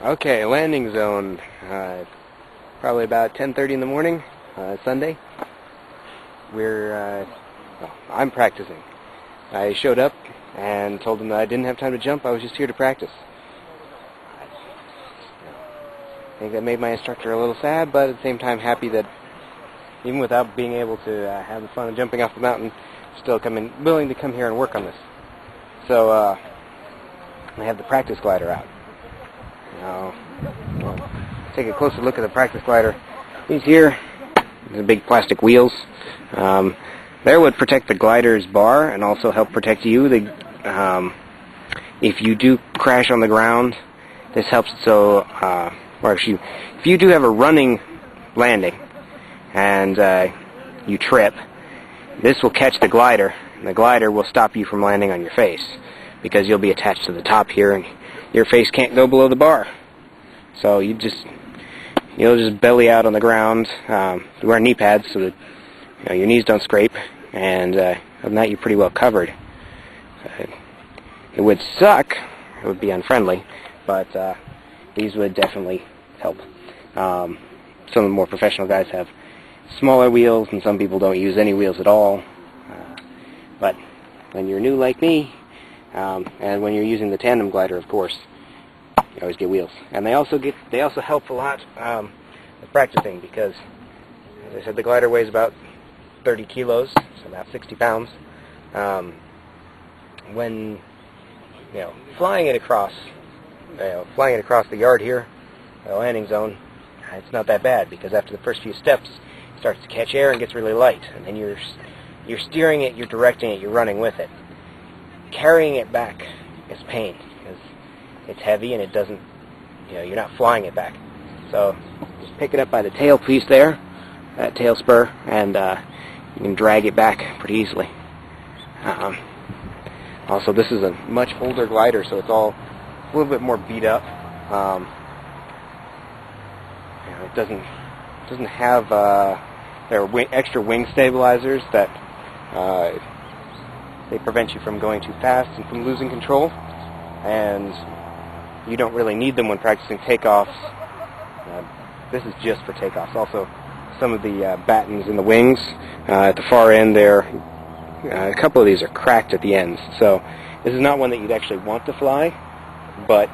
Okay, landing zone. Probably about 10:30 in the morning, Sunday. I'm practicing. I showed up and told them that I didn't have time to jump. I was just here to practice. I think that made my instructor a little sad, but at the same time happy that even without being able to have the fun of jumping off the mountain, still willing to come here and work on this. So I have the practice glider out. Now, take a closer look at the practice glider. These here, the big plastic wheels. There would protect the glider's bar and also help protect you. If you do crash on the ground, this helps. So, or actually, if you do have a running landing and you trip, this will catch the glider, and the glider will stop you from landing on your face because you'll be attached to the top here, and your face can't go below the bar. So you'll just belly out on the ground. You wear knee pads so that your knees don't scrape, and other than that, you're pretty well covered. It would suck. It would be unfriendly, but these would definitely help. Some of the more professional guys have smaller wheels, and some people don't use any wheels at all. But when you're new like me, and when you're using the tandem glider, of course, you always get wheels. And they also help a lot with practicing because, as I said, the glider weighs about 30 kilos, so about 60 pounds. When flying it across the yard here, the landing zone, it's not that bad because after the first few steps, it starts to catch air and gets really light, and then you're steering it, you're directing it, you're running with it. Carrying it back is pain because it's heavy and it doesn't, you're not flying it back. So just pick it up by the tail piece there, that tail spur, and you can drag it back pretty easily. Also, this is a much older glider, so it's all a little bit more beat up. It doesn't have there are extra wing stabilizers that they prevent you from going too fast and from losing control, and you don't really need them when practicing takeoffs. This is just for takeoffs. Also, some of the battens in the wings at the far end there, a couple of these are cracked at the ends. So this is not one that you'd actually want to fly, but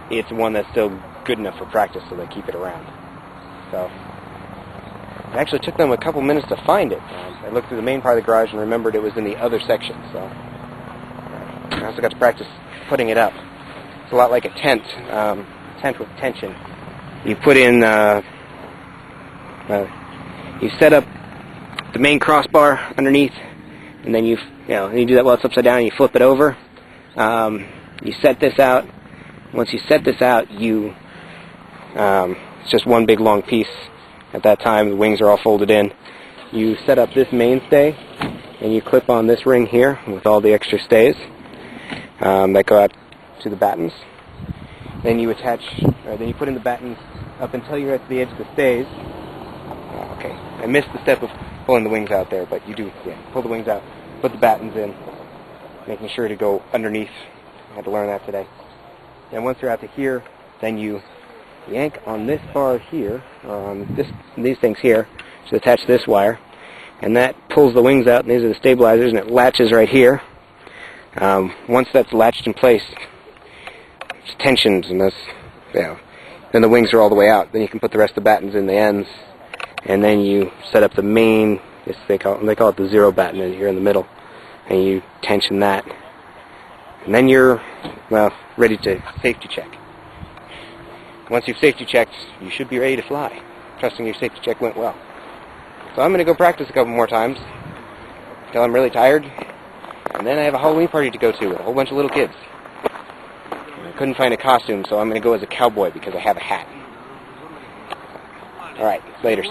it's one that's still good enough for practice, so they keep it around. So it actually took them a couple minutes to find it. I looked through the main part of the garage and remembered it was in the other section. So I also got to practice putting it up. It's a lot like a tent with tension. You put in, you set up the main crossbar underneath, and then you do that while it's upside down, and you flip it over. You set this out. Once you set this out, it's just one big long piece. At that time, the wings are all folded in. You set up this mainstay, and you clip on this ring here with all the extra stays that go out to the battens. Then you then you put in the battens up until you're at the edge of the stays. Okay, I missed the step of pulling the wings out there, but you do, pull the wings out, put the battens in, making sure to go underneath. I had to learn that today. And once you're out to here, then you yank on this bar here, these things here, to attach this wire, and that pulls the wings out, and these are the stabilizers, and it latches right here. Once that's latched in place, it's tensioned, and then the wings are all the way out. Then you can put the rest of the battens in the ends, and then you set up the main, they call it the zero batten here in the middle, and you tension that. And then you're, ready to safety check. Once you've safety checked, you should be ready to fly, trusting your safety check went well. So I'm going to go practice a couple more times until I'm really tired, and then I have a Halloween party to go to with a whole bunch of little kids. I couldn't find a costume, so I'm going to go as a cowboy because I have a hat. Alright, later.